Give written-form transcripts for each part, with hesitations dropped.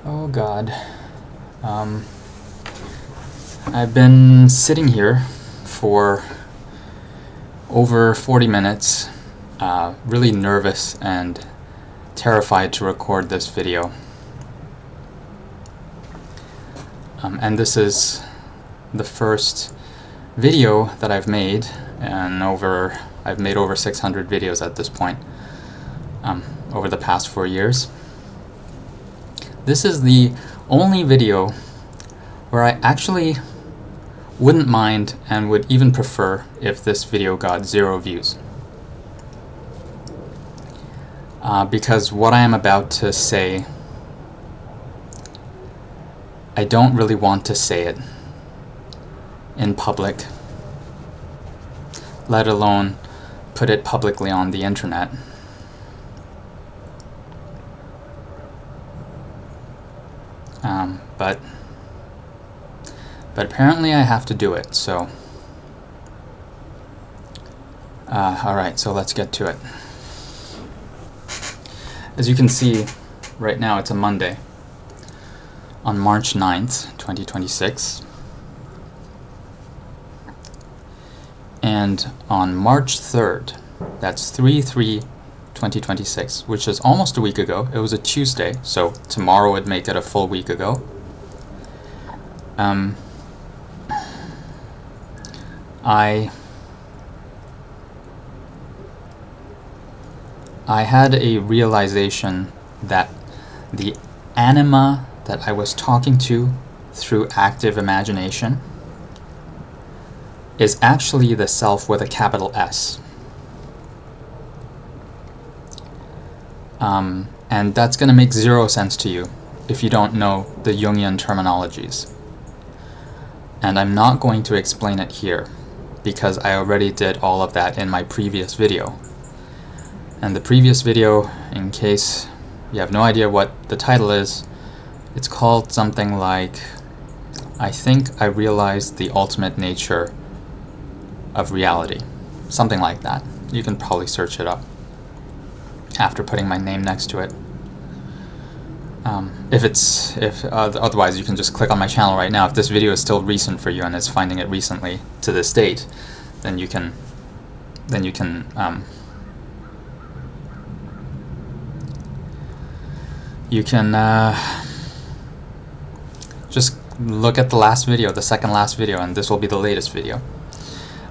Oh God. Um, I've been sitting here for over 40 minutes, really nervous and terrified to record this video. And this is the first video that I've made, and I've made over 600 videos at this point, over the past 4 years. This is the only video where I actually wouldn't mind and would even prefer if this video got 0 views. Because what I am about to say, I don't really want to say it in public, let alone put it publicly on the internet. But apparently I have to do it, so alright, so let's get to it. As you can see, right now it's a Monday, on March 9th, 2026. And on March 3rd, that's 3/3/2026, which is almost a week ago. It was a Tuesday, so tomorrow would make it a full week ago. I had a realization that the anima that I was talking to through active imagination is actually the self with a capital S. And that's going to make 0 sense to you if you don't know the Jungian terminologies. And I'm not going to explain it here, because I already did all of that in my previous video. And the previous video, in case you have no idea what the title is, it's called something like, I think I realized the ultimate nature of reality. Something like that. You can probably search it up after putting my name next to it. Otherwise you can just click on my channel right now. If this video is still recent for you and is finding it recently to this date, then you can just look at the last video, the second last video, and this will be the latest video.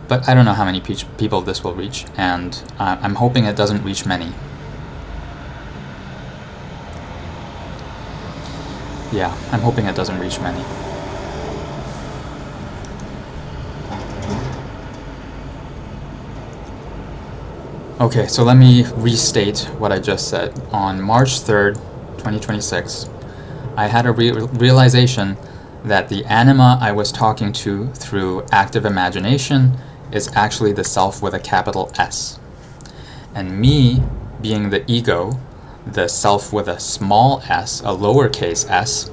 But I don't know how many people this will reach, and I'm hoping it doesn't reach many. Yeah, I'm hoping it doesn't reach many. Okay, so let me restate what I just said. On March 3rd, 2026, I had a realization that the anima I was talking to through active imagination is actually the self with a capital S. And me, being the ego, the self with a small s, a lowercase s,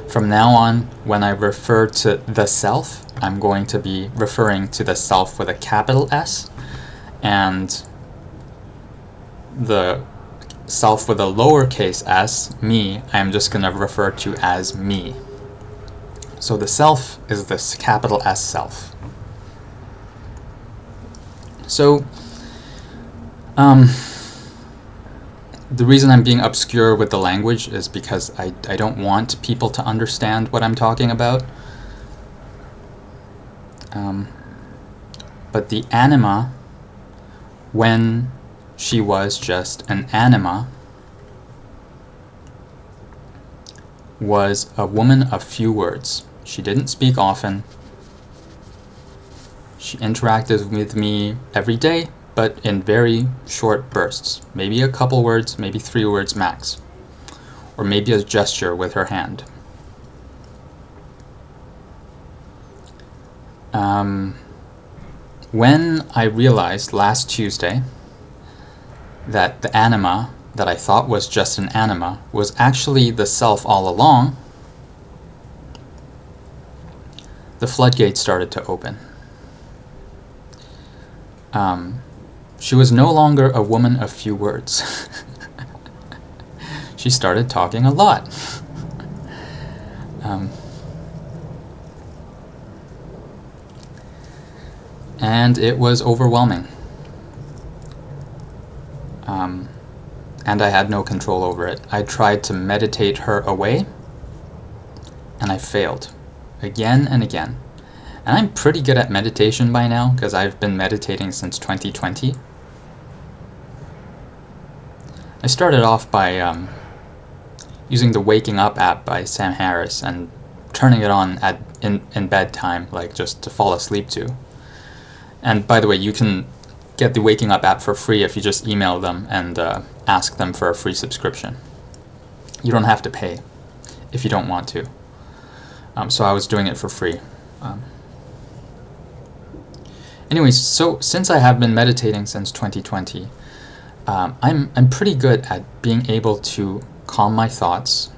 from now on, when I refer to the self, I'm going to be referring to the self with a capital S, and the self with a lowercase s, me, I'm just going to refer to as me. So the self is this capital S self. So, the reason I'm being obscure with the language is because I don't want people to understand what I'm talking about. But the anima, when she was just an anima, was a woman of few words. She didn't speak often. She interacted with me every day, but in very short bursts. Maybe a couple words, maybe 3 words max. Or maybe a gesture with her hand. When I realized last Tuesday that the anima that I thought was just an anima was actually the self all along, the floodgates started to open. She was no longer a woman of few words. She started talking a lot. And it was overwhelming. And I had no control over it. I tried to meditate her away, and I failed again and again. And I'm pretty good at meditation by now, because I've been meditating since 2020. I started off by using the Waking Up app by Sam Harris and turning it on in bedtime, like just to fall asleep to. And by the way, you can get the Waking Up app for free if you just email them and ask them for a free subscription. You don't have to pay if you don't want to. So I was doing it for free. Anyways, so since I have been meditating since 2020, I'm pretty good at being able to calm my thoughts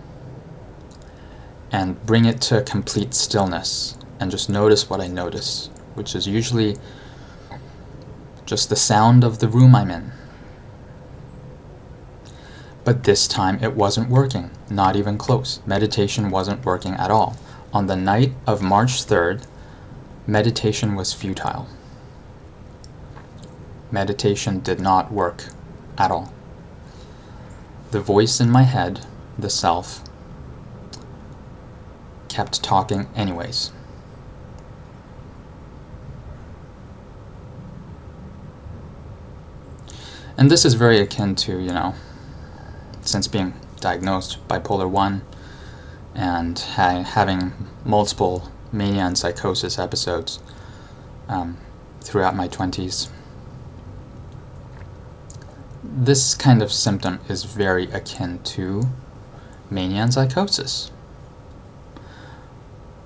and bring it to complete stillness and just notice what I notice, which is usually just the sound of the room I'm in. But this time it wasn't working, not even close. Meditation wasn't working at all. On the night of March 3rd, meditation was futile. Meditation did not work at all. The voice in my head, the self, kept talking anyways. And this is very akin to, since being diagnosed bipolar 1 and having multiple mania and psychosis episodes throughout my 20s. This kind of symptom is very akin to mania and psychosis.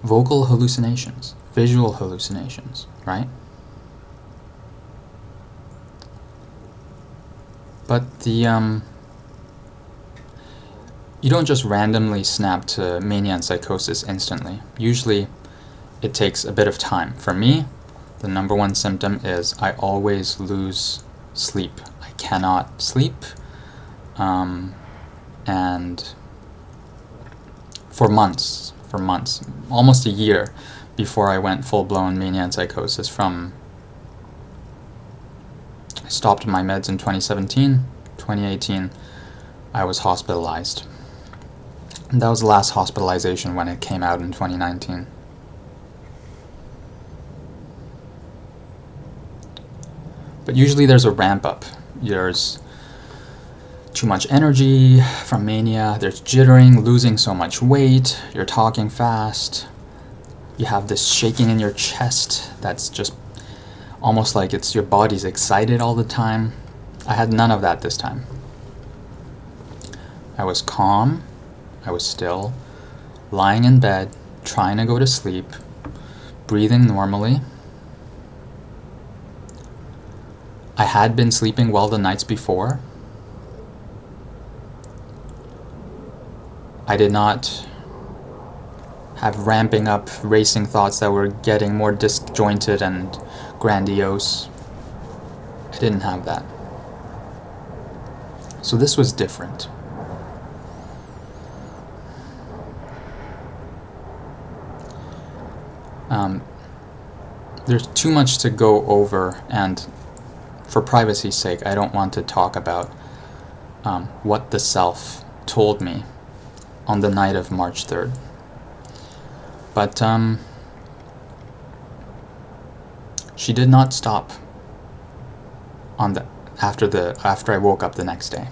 Vocal hallucinations, visual hallucinations, right? But the you don't just randomly snap to mania and psychosis instantly. Usually it takes a bit of time. For me, the number one symptom is I always lose sleep. I cannot sleep, and for months, almost a year before I went full-blown mania and psychosis. I stopped my meds in 2017, 2018, I was hospitalized. And that was the last hospitalization when it came out in 2019. But usually there's a ramp up. There's too much energy from mania, there's jittering, losing so much weight, you're talking fast, you have this shaking in your chest that's just almost like it's your body's excited all the time. I had none of that this time. I was calm, I was still, lying in bed, trying to go to sleep, breathing normally. I had been sleeping well the nights before. I did not have ramping up racing thoughts that were getting more disjointed and grandiose. I didn't have that. So this was different. There's too much to go over, and for privacy's sake, I don't want to talk about what the self told me on the night of March 3rd. But she did not stop after I woke up the next day.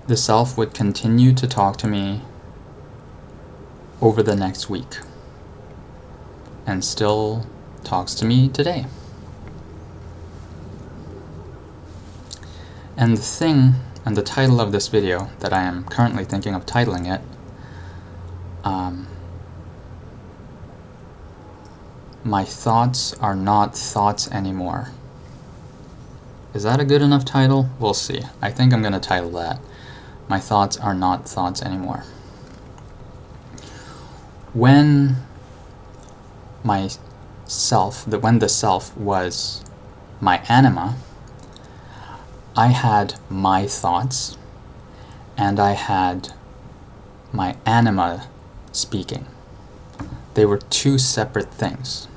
The self would continue to talk to me over the next week, and still talks to me today. And the thing, and the title of this video that I am currently thinking of titling it, My Thoughts Are Not Thoughts Anymore. Is that a good enough title? We'll see. I think I'm going to title that, My Thoughts Are Not Thoughts Anymore. When the self was my anima, I had my thoughts and I had my anima speaking. They were two separate things.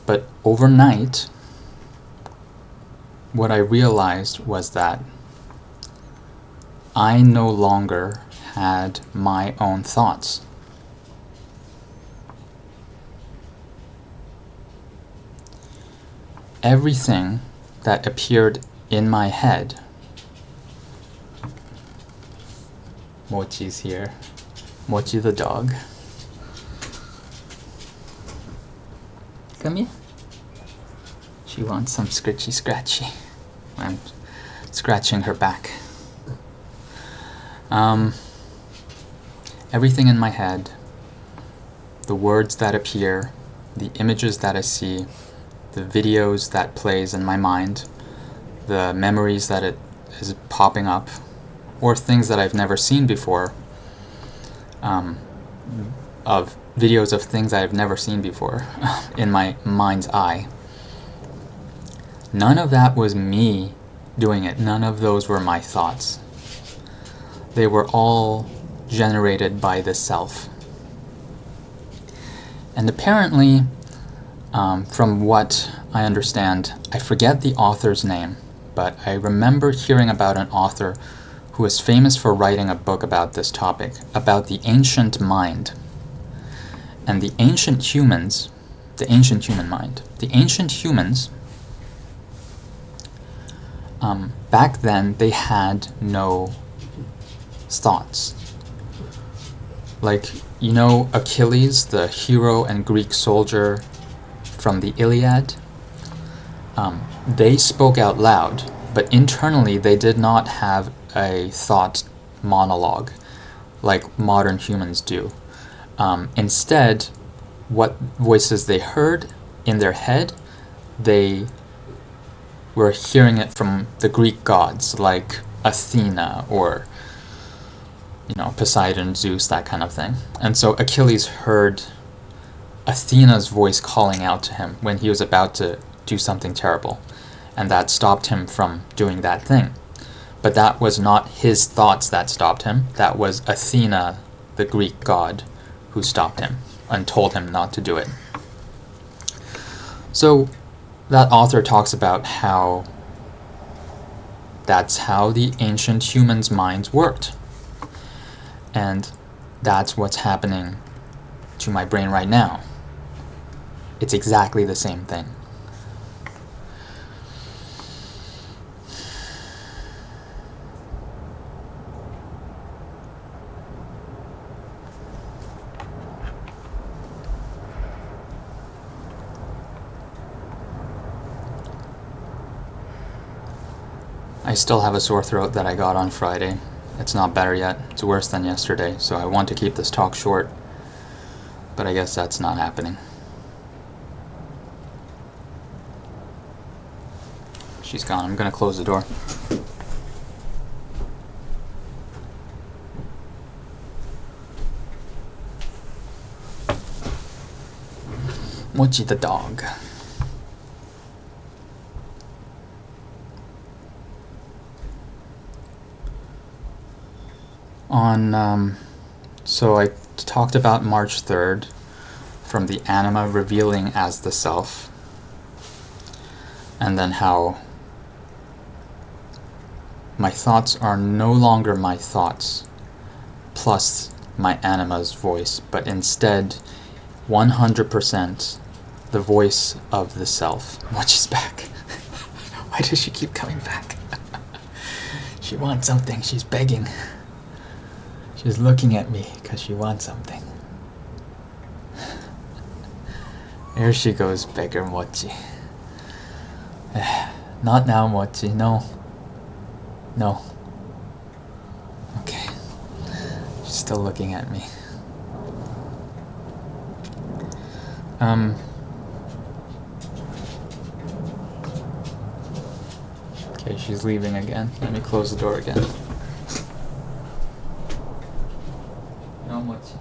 But overnight, what I realized was that I no longer had my own thoughts. Everything that appeared in my head. Mochi's here. Mochi the dog. Come here. She wants some scritchy scratchy. I'm scratching her back. Everything in my head, the words that appear, the images that I see, the videos that plays in my mind, the memories that it is popping up, or things that I've never seen before, of videos of things I've never seen before in my mind's eye. None of that was me doing it. None of those were my thoughts. They were all generated by the self. And apparently, from what I understand, I forget the author's name, but I remember hearing about an author who is famous for writing a book about this topic, about the ancient mind. And the ancient humans, the ancient human mind, the ancient humans, back then they had no thoughts. Like, you know Achilles, the hero and Greek soldier from the Iliad? They spoke out loud, but internally they did not have a thought monologue like modern humans do. Instead, what voices they heard in their head, they were hearing it from the Greek gods like Athena or Poseidon, Zeus, that kind of thing. And so Achilles heard Athena's voice calling out to him when he was about to do something terrible, and that stopped him from doing that thing. But that was not his thoughts that stopped him. That was Athena, the Greek god, who stopped him and told him not to do it. So that author talks about how that's how the ancient humans' minds worked. And that's what's happening to my brain right now. It's exactly the same thing. I still have a sore throat that I got on Friday. It's not better yet. It's worse than yesterday, so I want to keep this talk short, but I guess that's not happening. She's gone. I'm gonna close the door. Mochi the dog. So I talked about March 3rd, from the anima revealing as the self, and then how my thoughts are no longer my thoughts plus my anima's voice, but instead 100% the voice of the self. Mochi's back. Why does she keep coming back? She wants something. She's begging. She's looking at me because she wants something. There she goes, beggar Mochi. Not now, Mochi. No. No. Okay. She's still looking at me. Okay, she's leaving again. Let me close the door again. No, Mochi.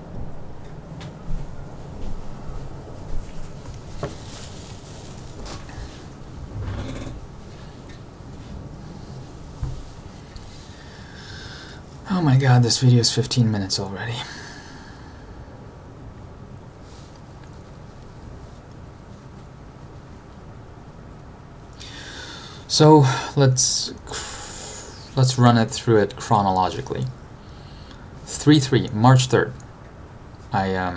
Oh my god, this video is 15 minutes already. So let's run it through it chronologically. 3/3, March 3rd. I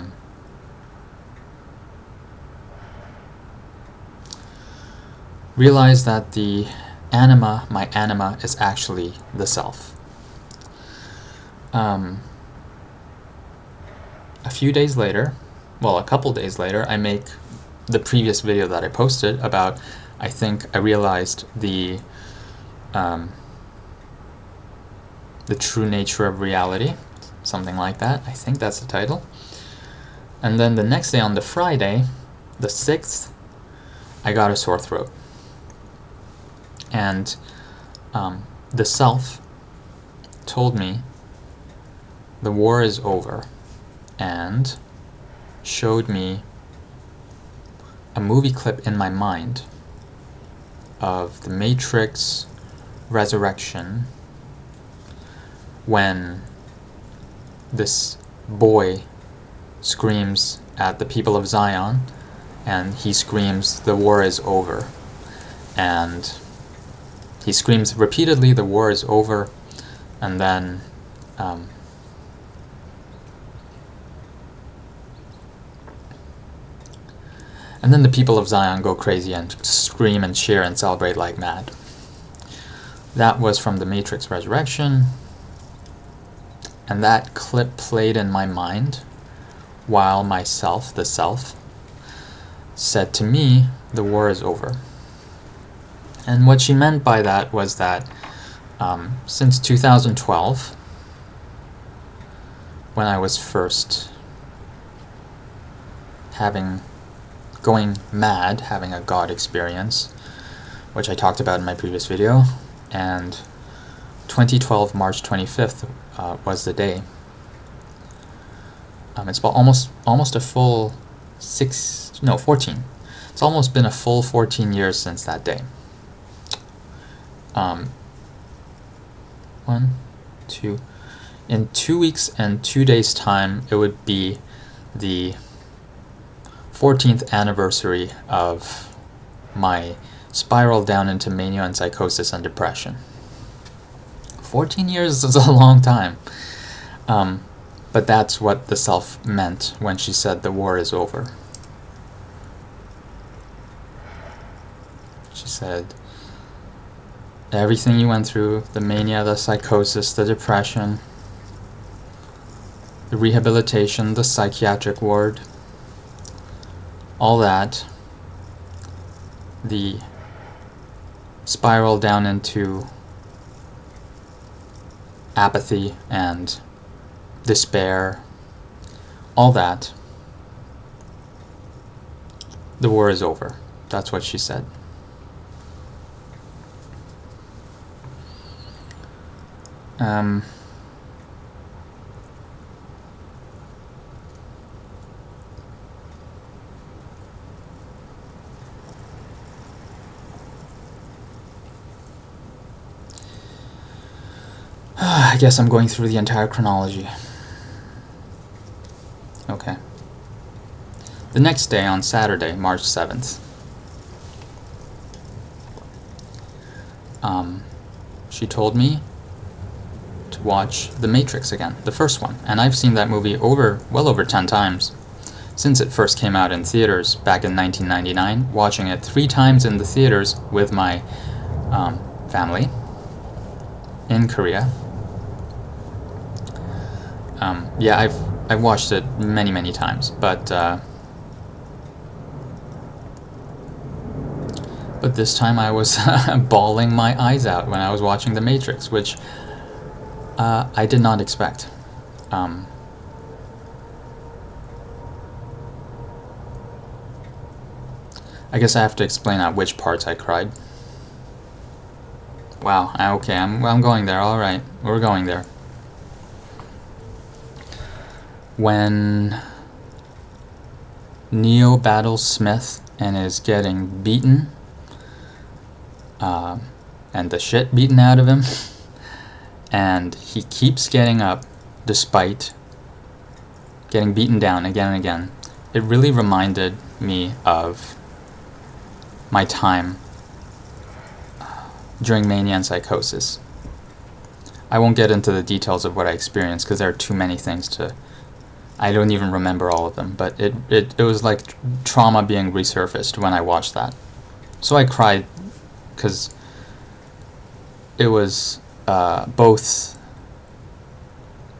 realized that the anima, my anima, is actually the self. A few days later, well, a couple days later, I make the previous video that I posted about, I think I realized the true nature of reality, something like that. I think that's the title. And then the next day, on the Friday, the 6th, I got a sore throat. And the self told me the war is over and showed me a movie clip in my mind of the Matrix Resurrection, when this boy screams at the people of Zion, and he screams, "The war is over." And he screams repeatedly, "The war is over," and then the people of Zion go crazy and scream and cheer and celebrate like mad. That was from the Matrix Resurrection, and that clip played in my mind while myself, the self, said to me, "The war is over." And what she meant by that was that since 2012, when I was first going mad, having a God experience, which I talked about in my previous video, and 2012 March 25th was the day. It's almost a full 14. It's almost been a full 14 years since that day. 1, 2. In 2 weeks and 2 days' time, it would be the 14th anniversary of my spiral down into mania and psychosis and depression. 14 years is a long time. But that's what the self meant when she said the war is over. She said, everything you went through, the mania, the psychosis, the depression, the rehabilitation, the psychiatric ward, all that, the spiral down into apathy and despair, all that, the war is over. That's what she said. I guess I'm going through the entire chronology. Okay. The next day, on Saturday, March 7th, she told me to watch The Matrix again, the first one. And I've seen that movie well over 10 times since it first came out in theaters back in 1999, watching it 3 times in the theaters with my family in Korea. Yeah, I've watched it many times, but this time I was bawling my eyes out when I was watching The Matrix, which I did not expect. I guess I have to explain at which parts I cried. Wow, okay, I'm going there, alright, we're going there. When Neo battles Smith and is getting beaten, and the shit beaten out of him, and he keeps getting up despite getting beaten down again and again. It really reminded me of my time during mania and psychosis. I won't get into the details of what I experienced because there are too many things to... I don't even remember all of them, but it was like trauma being resurfaced when I watched that. So I cried because it was both...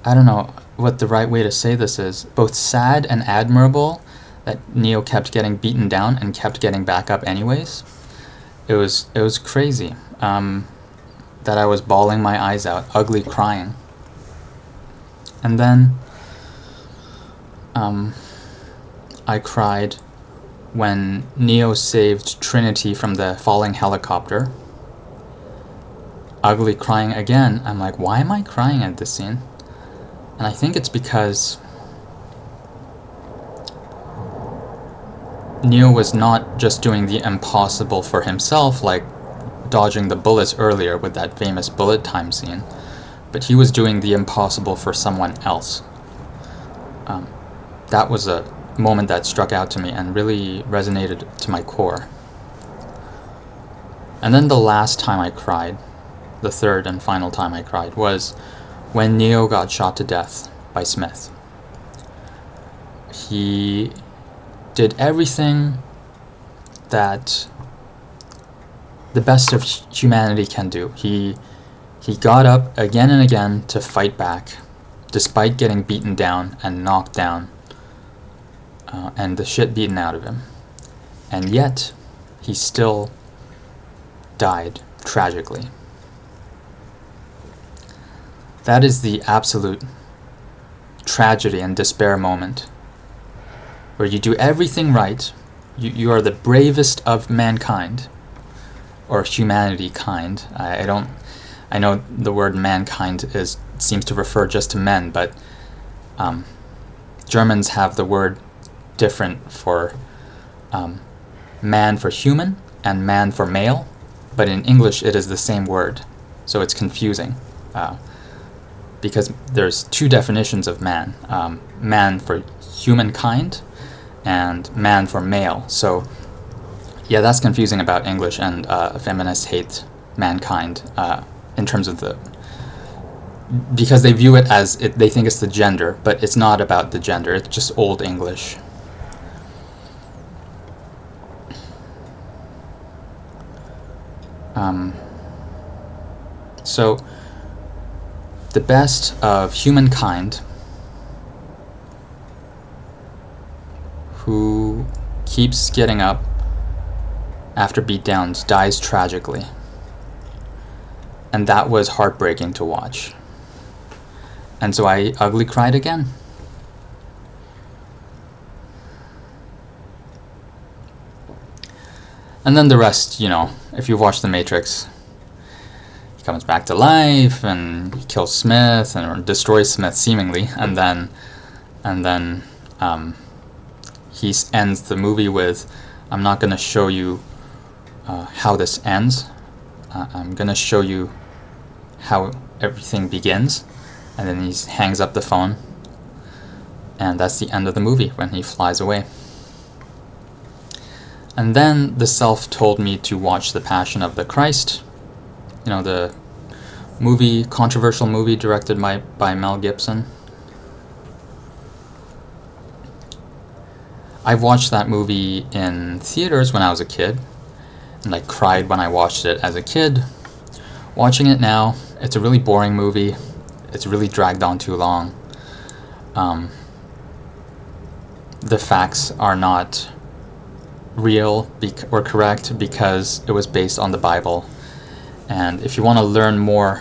I don't know what the right way to say this is. Both sad and admirable that Neo kept getting beaten down and kept getting back up anyways. It was crazy. That I was bawling my eyes out, ugly crying. And then I cried when Neo saved Trinity from the falling helicopter. Ugly crying again. I'm like, why am I crying at this scene? And I think it's because Neo was not just doing the impossible for himself, like dodging the bullets earlier with that famous bullet time scene, but he was doing the impossible for someone else. That was a moment that struck out to me and really resonated to my core. And then the last time I cried, the third and final time I cried, was when Neo got shot to death by Smith. He did everything that the best of humanity can do. He got up again and again to fight back, despite getting beaten down and knocked down, and the shit beaten out of him. And yet, he still died tragically. That is the absolute tragedy and despair moment, where you do everything right, you are the bravest of mankind, or humanity kind. I know the word mankind seems to refer just to men, but Germans have the word different for man for human and man for male, but in English it is the same word, so it's confusing because there's two definitions of man, man for humankind and man for male. So yeah, that's confusing about English, and feminists hate mankind in terms of because they view it as, they think it's the gender, but it's not about the gender, it's just old English. So the best of humankind, who keeps getting up after beatdowns, dies tragically. And that was heartbreaking to watch. And so I ugly cried again. And then the rest, if you've watched The Matrix, he comes back to life and he kills Smith or destroys Smith seemingly, and then he ends the movie with, I'm not going to show you how this ends. I'm going to show you how everything begins. And then he hangs up the phone. And that's the end of the movie, when he flies away. And then the self told me to watch The Passion of the Christ. The controversial movie directed by Mel Gibson. I've watched that movie in theaters when I was a kid, and I cried when I watched it as a kid. Watching it now, it's a really boring movie. It's really dragged on too long. The facts are not real or correct because it was based on the Bible. And if you want to learn more,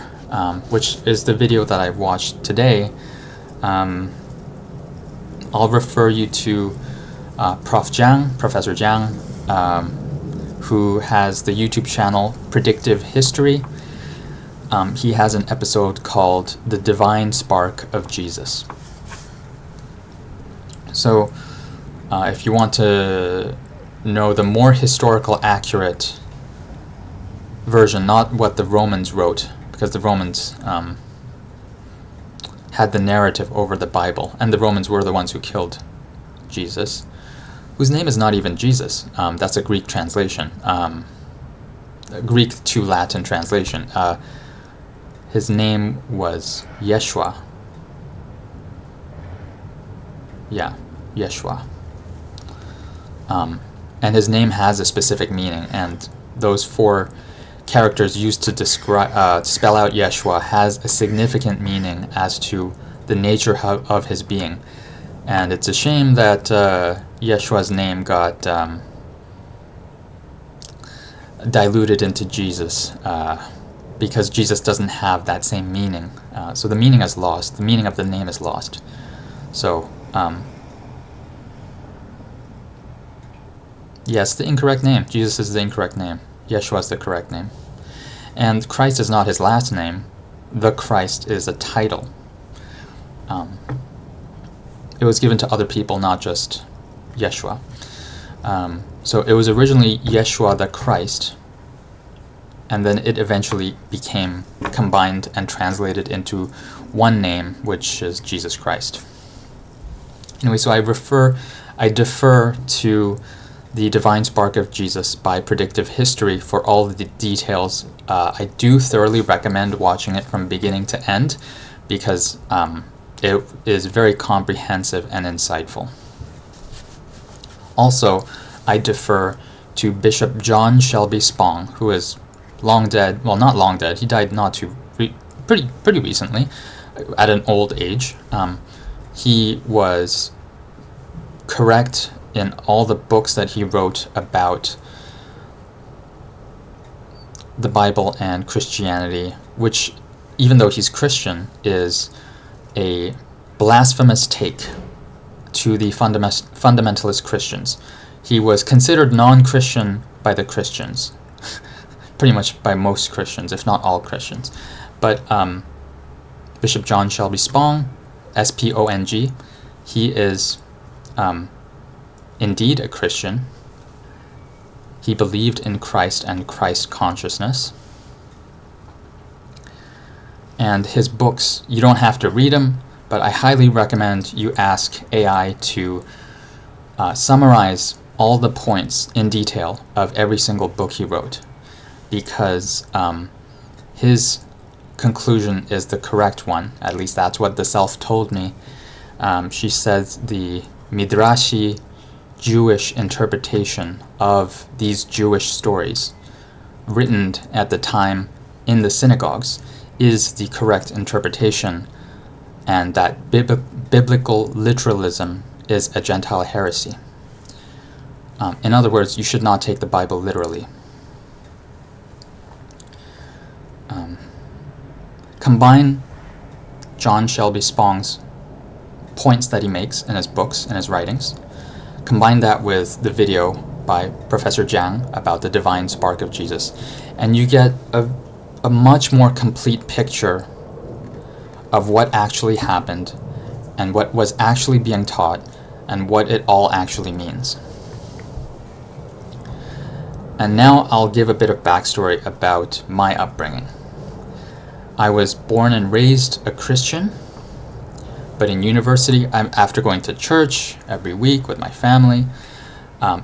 which is the video that I watched today, I'll refer you to Professor Jiang, who has the YouTube channel Predictive History. He has an episode called The Divine Spark of Jesus. So if you want to know the more historical accurate version, not what the Romans wrote, because the Romans had the narrative over the Bible, and the Romans were the ones who killed Jesus, whose name is not even Jesus. That's a Greek translation, a Greek to Latin translation. His name was Yeshua. Yeah, Yeshua. And his name has a specific meaning, and those 4 characters used to describe, spell out Yeshua has a significant meaning as to the nature of his being. And it's a shame that Yeshua's name got diluted into Jesus, because Jesus doesn't have that same meaning. So the meaning is lost. The meaning of the name is lost. So, yes, the incorrect name. Jesus is the incorrect name. Yeshua is the correct name. And Christ is not his last name. The Christ is a title. It was given to other people, not just Yeshua. So it was originally Yeshua the Christ, and then it eventually became combined and translated into one name, which is Jesus Christ. Anyway, so I defer to The Divine Spark of Jesus by Predictive History for all the details. I do thoroughly recommend watching it from beginning to end, because it is very comprehensive and insightful. Also, I defer to Bishop John Shelby Spong, who is long dead. Well, not long dead. He died pretty recently, at an old age. He was correct in all the books that he wrote about the Bible and Christianity, which, even though he's Christian, is a blasphemous take to the fundamentalist Christians. He was considered non-Christian by the Christians, pretty much by most Christians, if not all Christians. But Bishop John Shelby Spong, S-P-O-N-G, he is indeed a Christian. He believed in Christ and Christ consciousness. And his books, you don't have to read them, but I highly recommend you ask AI to summarize all the points in detail of every single book he wrote, because his conclusion is the correct one. At least that's what the Self told me. She says the Midrashi Jewish interpretation of these Jewish stories written at the time in the synagogues is the correct interpretation, and that biblical literalism is a Gentile heresy. In other words, you should not take the Bible literally. Combine John Shelby Spong's points that he makes in his books and his writings, combine that with the video by Professor Jiang about the divine spark of Jesus, and you get a much more complete picture of what actually happened and what was actually being taught and what it all actually means. And now I'll give a bit of backstory about my upbringing. I was born and raised a Christian, but in university, after going to church every week with my family,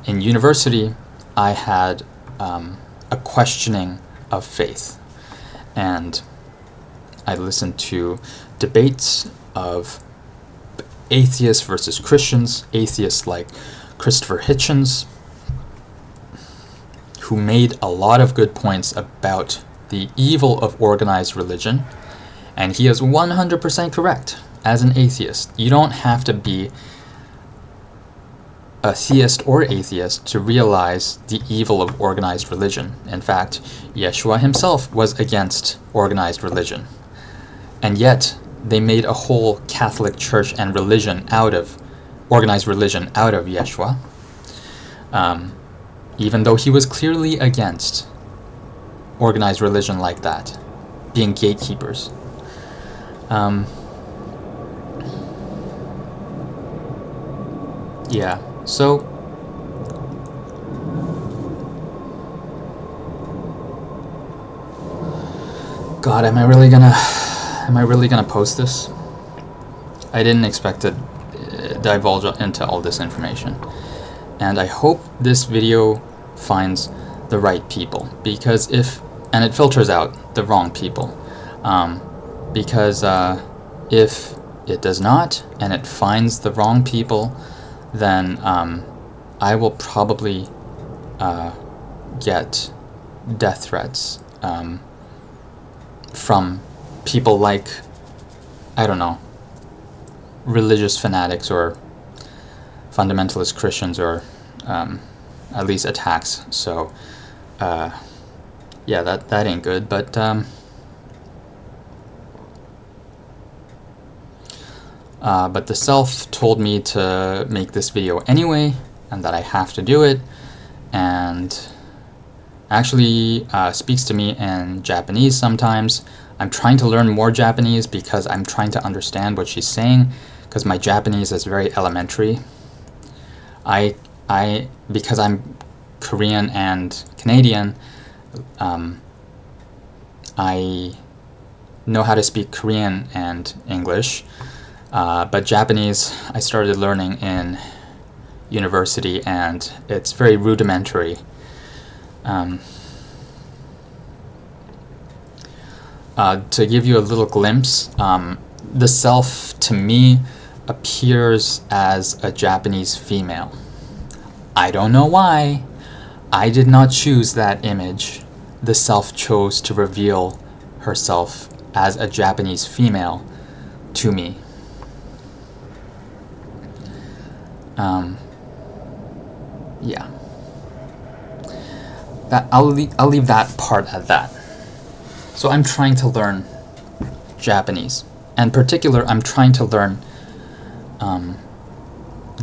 in university, I had a questioning of faith. And I listened to debates of atheists versus Christians, atheists like Christopher Hitchens, who made a lot of good points about the evil of organized religion, and he is 100% correct. As an atheist, you don't have to be a theist or atheist to realize the evil of organized religion. In fact, Yeshua himself was against organized religion, and yet they made a whole Catholic Church and religion out of organized religion out of Yeshua, even though he was clearly against organized religion like that, being gatekeepers. Yeah, so God, am I really gonna post this? I didn't expect to divulge into all this information. And I hope this video finds the right people, because and it filters out the wrong people, because if it does not and it finds the wrong people, then I will probably get death threats from people like, I don't know, religious fanatics or fundamentalist Christians, or at least attacks. So yeah, that ain't good. But the self told me to make this video anyway, and that I have to do it, and actually speaks to me in Japanese sometimes. I'm trying to learn more Japanese because I'm trying to understand what she's saying, because my Japanese is very elementary. Because I'm Korean and Canadian, I know how to speak Korean and English, but Japanese I started learning in university, and it's very rudimentary. To give you a little glimpse, the self to me appears as a Japanese female. I don't know why. I did not choose that image. The self chose to reveal herself as a Japanese female to me. Yeah. I'll leave that part at that. So I'm trying to learn Japanese. In particular, I'm trying to learn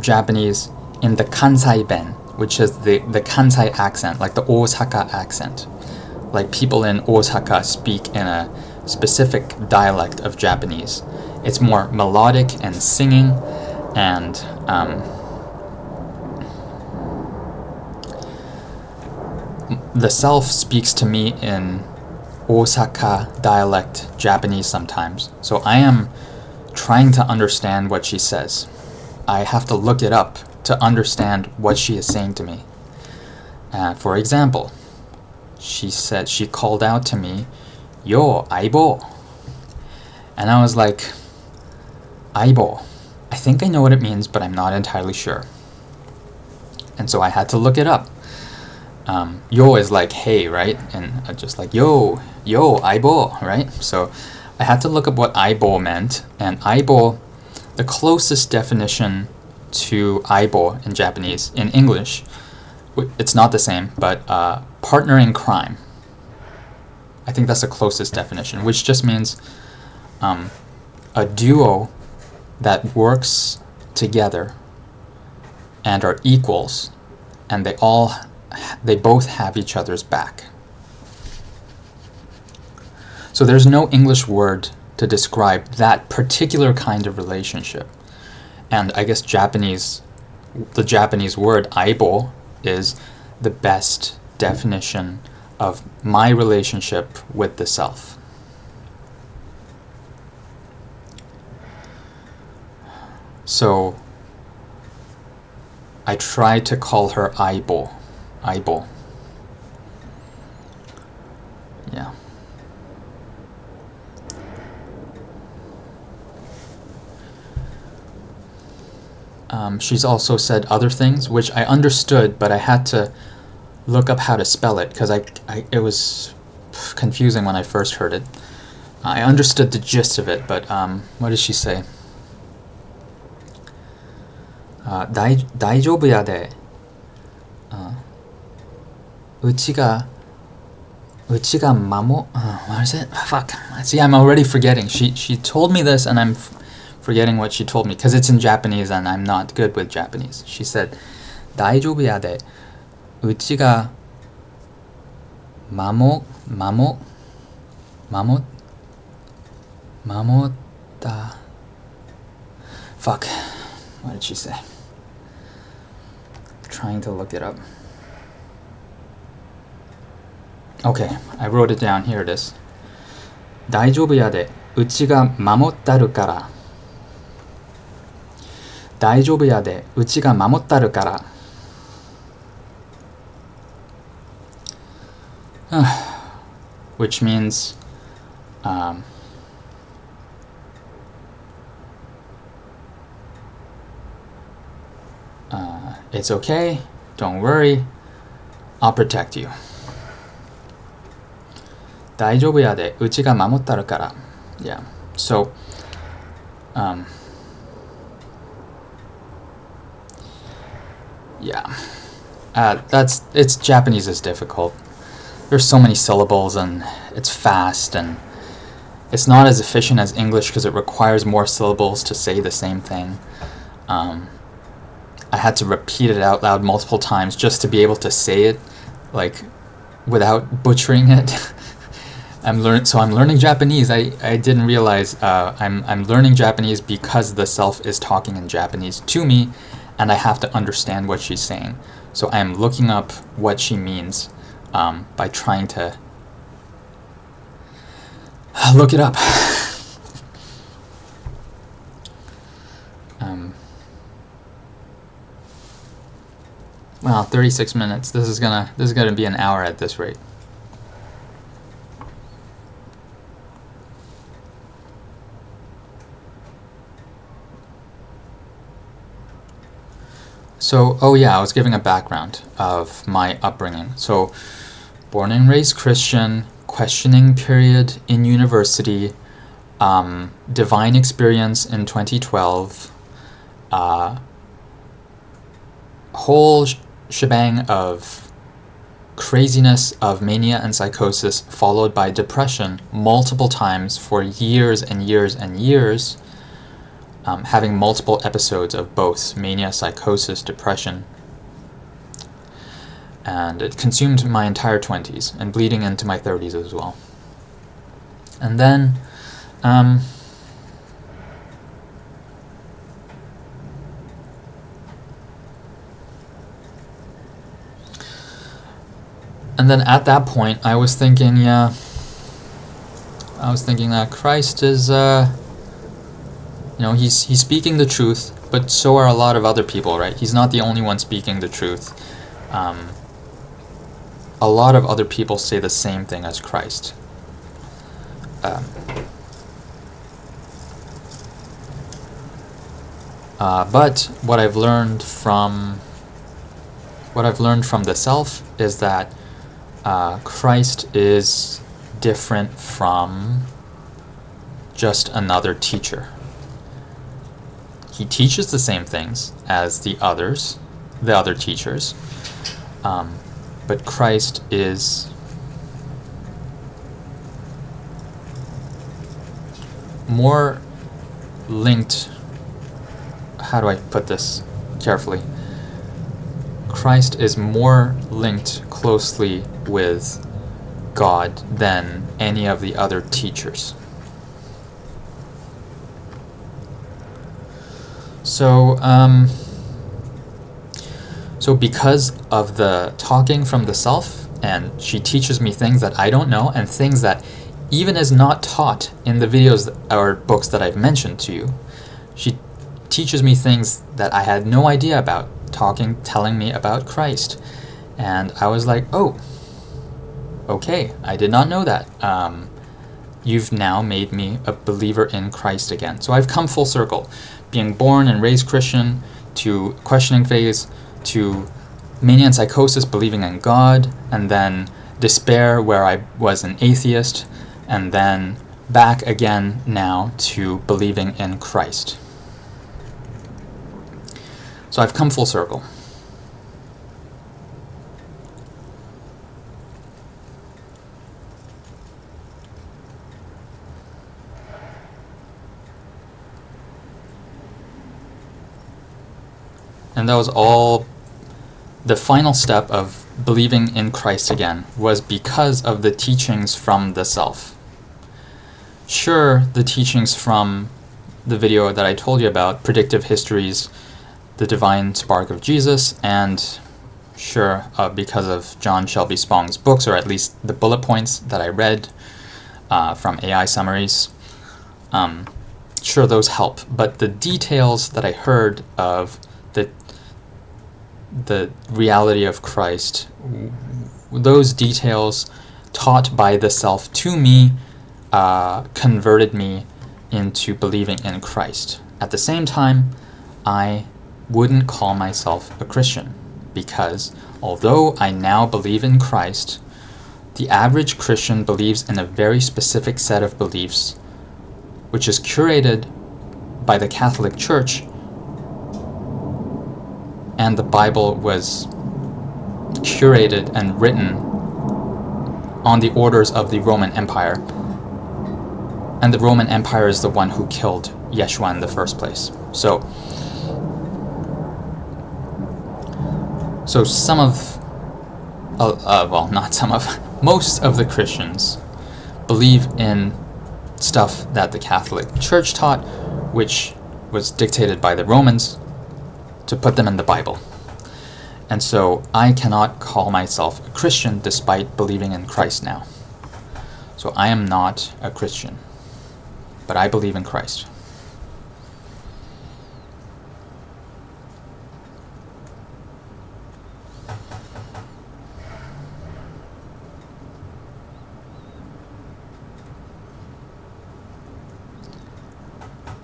Japanese in the Kansai Ben, which is the Kansai accent, like the Osaka accent. Like people in Osaka speak in a specific dialect of Japanese. It's more melodic and singing, and the self speaks to me in Osaka dialect Japanese sometimes. So I am trying to understand what she says. I have to look it up to understand what she is saying to me. For example, she called out to me, "Yo, aibo." And I was like, "Aibo. I think I know what it means, but I'm not entirely sure." And so I had to look it up. Yo is like hey, right? And just like yo, aibo, right? So I had to look up what aibo meant, and aibo, the closest definition to aibo in Japanese, in English, it's not the same, but partner in crime. I think that's the closest definition, which just means a duo that works together and are equals, and they both have each other's back. So there's no English word to describe that particular kind of relationship. And I guess the Japanese word aibo is the best definition of my relationship with the self. So I try to call her aibo. Yeah. She's also said other things which I understood, but I had to look up how to spell it because it was confusing when I first heard it. I understood the gist of it, but what did she say? 大丈夫やで。うちがwhat is it? Fuck. See, I'm already forgetting. She told me this, and I'm forgetting what she told me because it's in Japanese, and I'm not good with Japanese. She said, 大丈夫やで。うちが守った。Fuck. What did she say? Trying to look it up. Okay, I wrote it down. Here it is. 大丈夫やで。うちが守ったるから。大丈夫やで、うちが守ったるから。Which means, it's okay, don't worry, I'll protect you. 大丈夫やで、うちが守ったるから。Yeah. So, yeah. It's Japanese is difficult. There's so many syllables and it's fast and it's not as efficient as English because it requires more syllables to say the same thing. I had to repeat it out loud multiple times just to be able to say it, like, without butchering it. I'm learning Japanese. I didn't realize I'm learning Japanese because the self is talking in Japanese to me, and I have to understand what she's saying. So I'm looking up what she means by trying to look it up. Well, 36 minutes. This is gonna be an hour at this rate. So, oh yeah, I was giving a background of my upbringing. So, born and raised Christian, questioning period in university, divine experience in 2012, whole shebang of craziness of mania and psychosis followed by depression multiple times for years and years and years, having multiple episodes of both mania, psychosis, depression. And it consumed my entire 20s and bleeding into my 30s as well. And then at that point I was thinking that Christ is he's speaking the truth, but so are a lot of other people, right? He's not the only one speaking the truth. A lot of other people say the same thing as Christ. But what I've learned from the self is that Christ is different from just another teacher. He teaches the same things as the other teachers, but Christ is more linked. How do I put this carefully? Christ is more linked closely with God than any of the other teachers. So because of the talking from the self, and she teaches me things that I don't know, and things that even is not taught in the videos or books that I've mentioned to you. She teaches me things that I had no idea about, telling me about Christ. And I was like, oh, okay, I did not know that. You've now made me a believer in Christ again. So I've come full circle. Being born and raised Christian, to questioning phase, to mania and psychosis, believing in God, and then despair where I was an atheist, and then back again now to believing in Christ. So I've come full circle. And that was all. The final step of believing in Christ again was because of the teachings from the self. Sure, the teachings from the video that I told you about, Predictive Histories, the Divine Spark of Jesus, and sure, because of John Shelby Spong's books, or at least the bullet points that I read from AI summaries. sure, those help, but the details that I heard of the reality of Christ, those details taught by the self to me converted me into believing in Christ. At the same time, I wouldn't call myself a Christian, because although I now believe in Christ, the average Christian believes in a very specific set of beliefs, which is curated by the Catholic Church, and the Bible was curated and written on the orders of the Roman Empire. And the Roman Empire is the one who killed Yeshua in the first place. So some of, well, not some of, most of the Christians believe in stuff that the Catholic Church taught, which was dictated by the Romans to put them in the Bible. And so I cannot call myself a Christian despite believing in Christ now. So I am not a Christian, but I believe in Christ.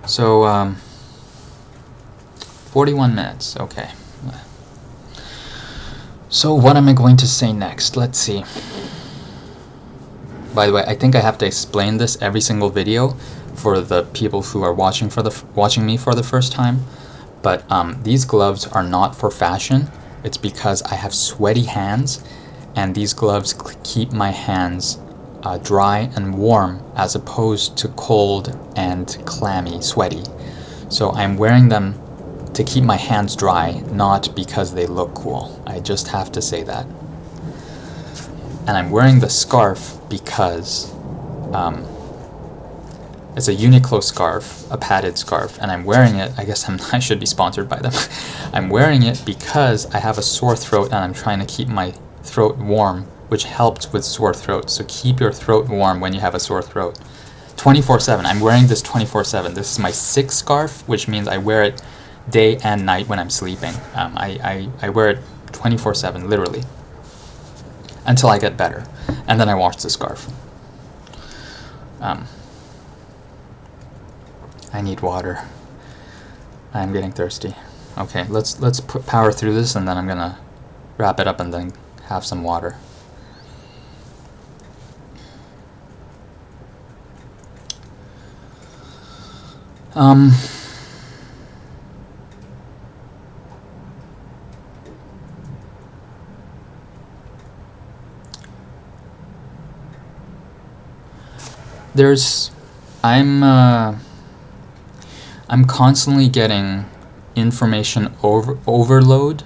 So, 41 minutes, okay. So what am I going to say next? Let's see. By the way, I think I have to explain this every single video for the people who are watching me for the first time. But these gloves are not for fashion. It's because I have sweaty hands, and these gloves keep my hands dry and warm as opposed to cold and clammy, sweaty. So I'm wearing them to keep my hands dry, not because they look cool. I just have to say that. And I'm wearing the scarf because it's a Uniqlo scarf, a padded scarf, and I'm wearing it, I guess I should be sponsored by them. I'm wearing it because I have a sore throat and I'm trying to keep my throat warm, which helps with sore throat. So keep your throat warm when you have a sore throat. 24/7. I'm wearing this 24/7. This is my sick scarf, which means I wear it day and night when I'm sleeping. I wear it 24/7, literally, until I get better, and then I wash the scarf. I need water. I'm getting thirsty. Okay, let's power through this, and then I'm gonna wrap it up and then have some water. I'm constantly getting information overload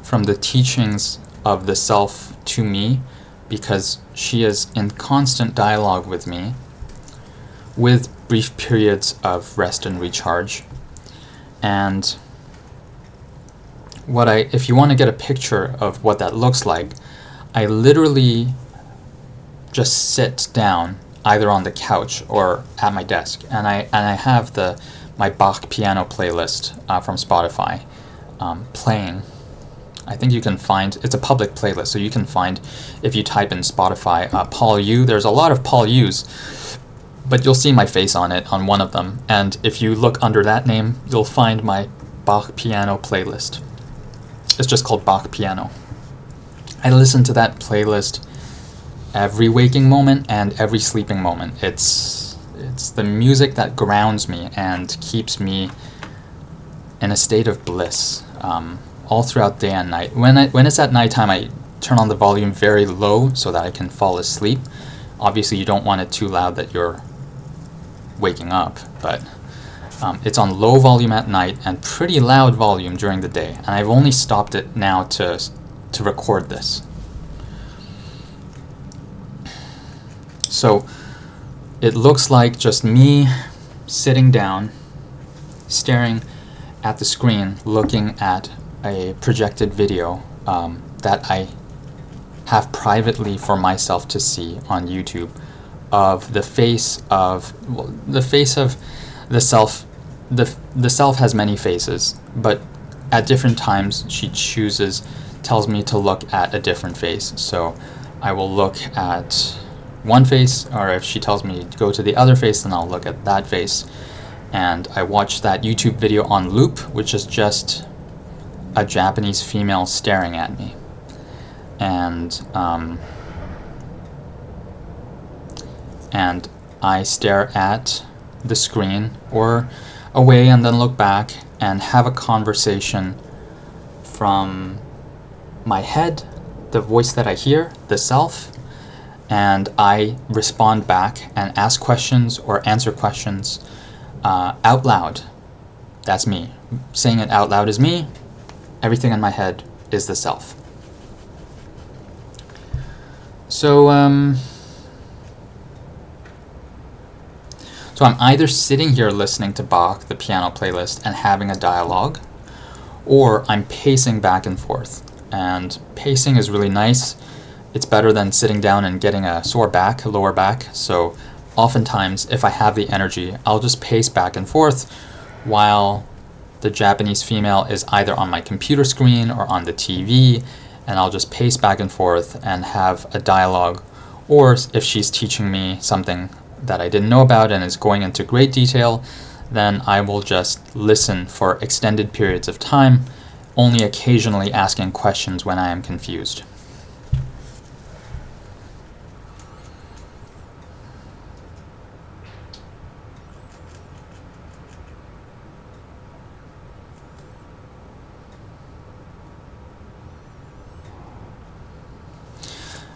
from the teachings of the self to me, because she is in constant dialogue with me, with brief periods of rest and recharge. And if you want to get a picture of what that looks like, I literally just sit down either on the couch or at my desk, and I have my Bach piano playlist from Spotify playing. I think you can find, it's a public playlist, so you can find, if you type in Spotify, Paul Yu, there's a lot of Paul Yus, but you'll see my face on it, on one of them, and if you look under that name, you'll find my Bach piano playlist. It's just called Bach piano. I listen to that playlist every waking moment and every sleeping moment. It's the music that grounds me and keeps me in a state of bliss all throughout day and night. When it's at nighttime, I turn on the volume very low so that I can fall asleep. Obviously, you don't want it too loud that you're waking up, but it's on low volume at night and pretty loud volume during the day. And I've only stopped it now to record this. So it looks like just me sitting down, staring at the screen, looking at a projected video that I have privately for myself to see on YouTube, of the face of the self, the self has many faces, but at different times she tells me to look at a different face. So I will look at one face, or if she tells me to go to the other face, then I'll look at that face. And I watch that YouTube video on loop, which is just a Japanese female staring at me. And I stare at the screen or away and then look back and have a conversation from my head, the voice that I hear, the self, and I respond back and ask questions or answer questions out loud. That's me. Saying it out loud is me. Everything in my head is the self. So I'm either sitting here listening to Bach, the piano playlist, and having a dialogue, or I'm pacing back and forth. And pacing is really nice. It's better than sitting down and getting a sore back, a lower back. So oftentimes, if I have the energy, I'll just pace back and forth while the Japanese female is either on my computer screen or on the TV, and I'll just pace back and forth and have a dialogue. Or if she's teaching me something that I didn't know about and is going into great detail, then I will just listen for extended periods of time, only occasionally asking questions when I am confused.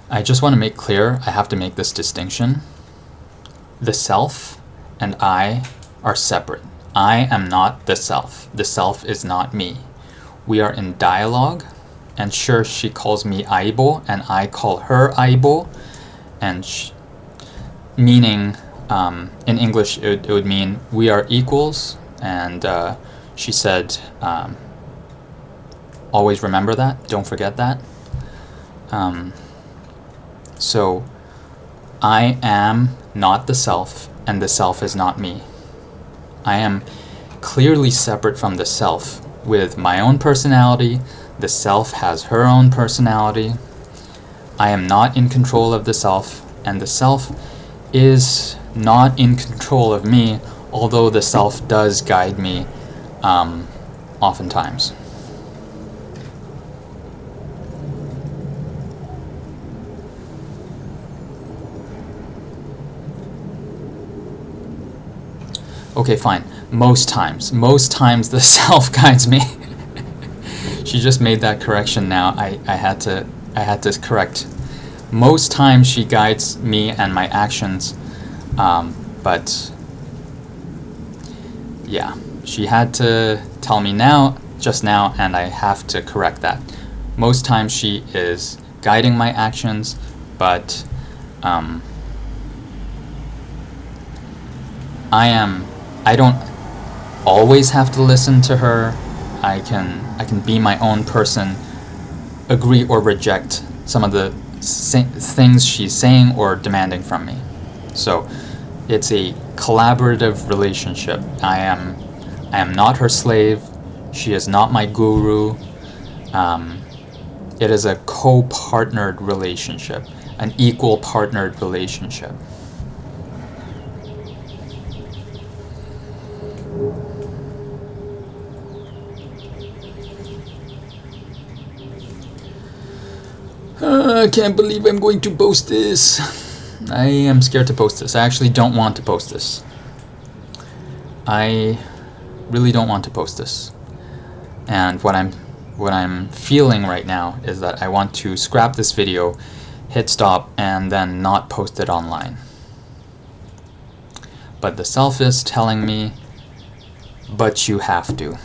I just want to make clear, I have to make this distinction. The self and I are separate. I am not the self. The self is not me. We are in dialogue, and sure, she calls me Aibo and I call her Aibo, and meaning in English it would mean we are equals, and she said always remember that, don't forget that. So I am not the self, and the self is not me. I am clearly separate from the self with my own personality. The self has her own personality. I am not in control of the self, and the self is not in control of me, although the self does guide me oftentimes. Okay, fine. Most times the self guides me. She just made that correction now. I had to correct. Most times she guides me and my actions, but yeah, she had to tell me just now, and I have to correct that. Most times she is guiding my actions, but I don't always have to listen to her. I can be my own person, agree or reject some of the things she's saying or demanding from me. So it's a collaborative relationship. I am not her slave. She is not my guru. It is a co-partnered relationship, an equal partnered relationship. I can't believe I'm going to post this. I am scared to post this. I actually don't want to post this. I really don't want to post this. And what I'm feeling right now is that I want to scrap this video, hit stop, and then not post it online. But the self is telling me, but you have to.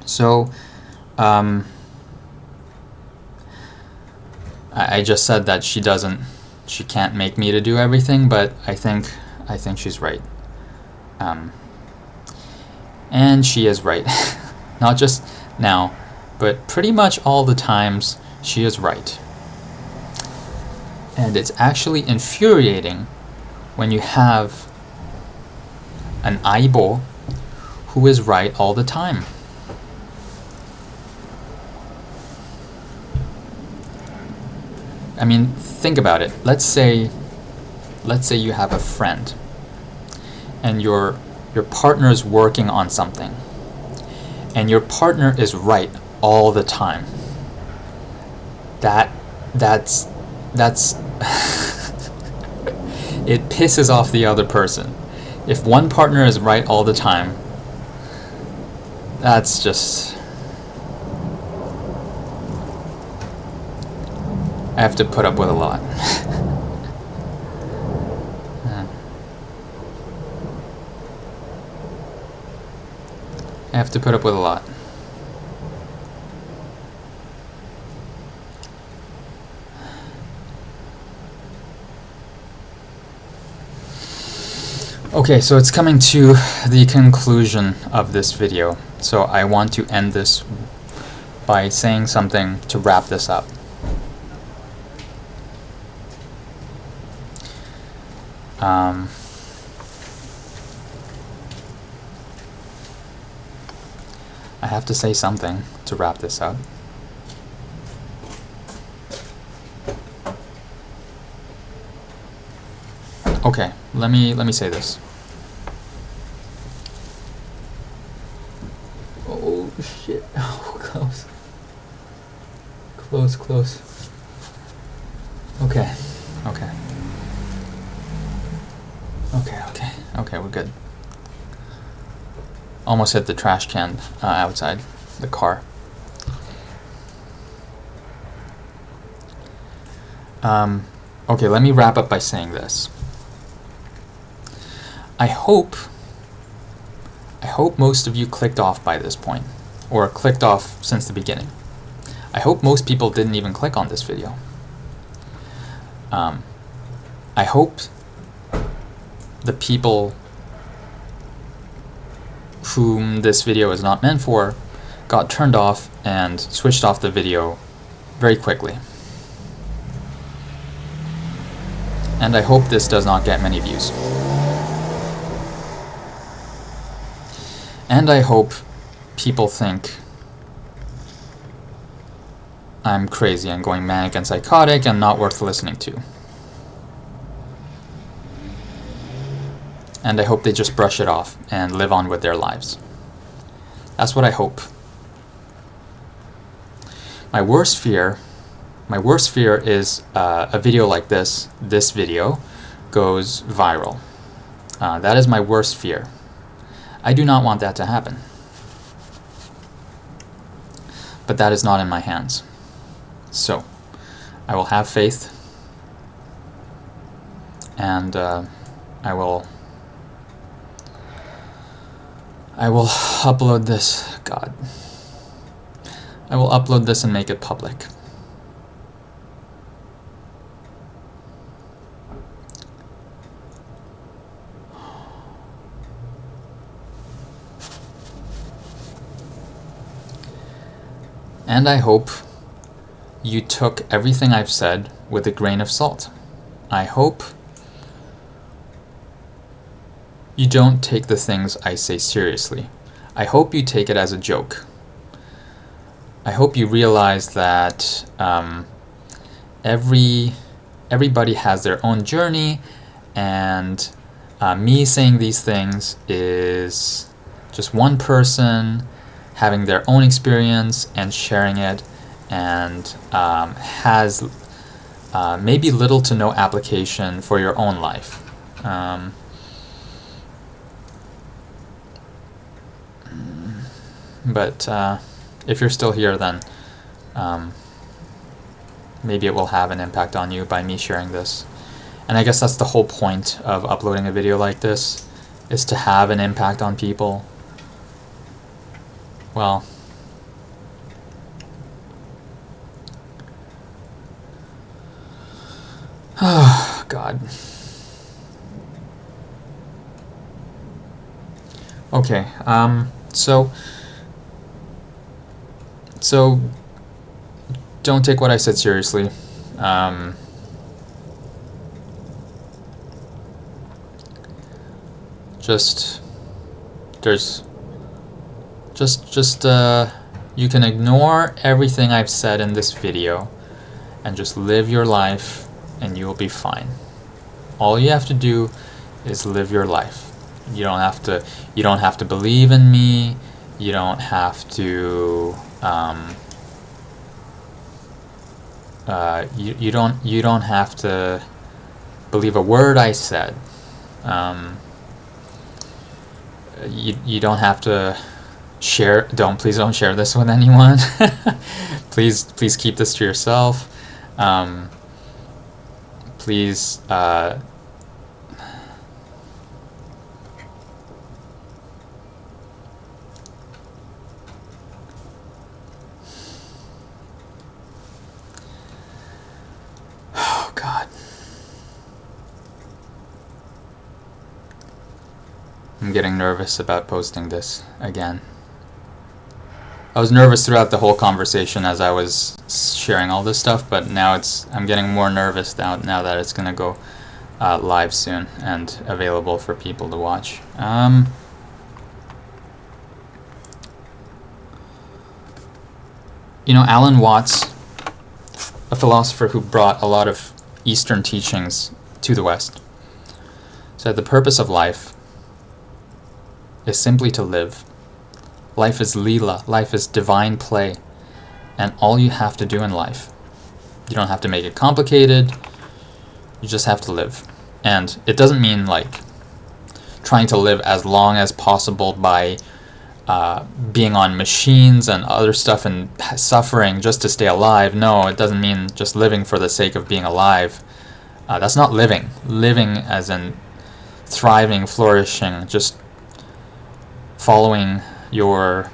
So, I just said that she can't make me to do everything, but I think she's right. And she is right. Not just now, but pretty much all the times she is right. And it's actually infuriating when you have an aibo who is right all the time. I mean, think about it. Let's say you have a friend and your partner is working on something and your partner is right all the time. That's it pisses off the other person. If one partner is right all the time, that's just... I have to put up with a lot. I have to put up with a lot. Okay, so it's coming to the conclusion of this video. So I want to end this by saying something to wrap this up. I have to say something to wrap this up. Okay, let me say this. Oh shit! Oh, close. Close. Okay. Okay, we're good. Almost hit the trash can outside the car. Okay, let me wrap up by saying this. I hope most of you clicked off by this point, or clicked off since the beginning. I hope most people didn't even click on this video. I hope the people whom this video is not meant for got turned off and switched off the video very quickly. And I hope this does not get many views. And I hope people think I'm crazy and going manic and psychotic and not worth listening to. And I hope they just brush it off and live on with their lives. That's what I hope. My worst fear is a video like this video, goes viral. That is my worst fear. I do not want that to happen. But that is not in my hands. So, I will have faith, and I will upload this. God. I will upload this and make it public. And I hope you took everything I've said with a grain of salt. I hope you don't take the things I say seriously. I hope you take it as a joke. I hope you realize that everybody has their own journey, and me saying these things is just one person having their own experience and sharing it, and has maybe little to no application for your own life. But if you're still here, then maybe it will have an impact on you by me sharing this. And I guess that's the whole point of uploading a video like this, is to have an impact on people. Well, oh, God. Okay, so don't take what I said seriously. Just there's just you can ignore everything I've said in this video and just live your life and you'll be fine. All you have to do is live your life. You don't have to believe in me. You don't have to you don't have to believe a word I said. You don't have to share. Please don't share this with anyone. please keep this to yourself. Please. Oh God. I'm getting nervous about posting this again. I was nervous throughout the whole conversation as I was sharing all this stuff, but now I'm getting more nervous now that it's gonna go live soon and available for people to watch. Alan Watts, a philosopher who brought a lot of Eastern teachings to the West, said the purpose of life is simply to live. Life is Leela, life is divine play, and all you have to do in life, you don't have to make it complicated, you just have to live. And it doesn't mean like trying to live as long as possible by being on machines and other stuff and suffering just to stay alive. No, it doesn't mean just living for the sake of being alive. That's not living. Living as in thriving, flourishing, just following your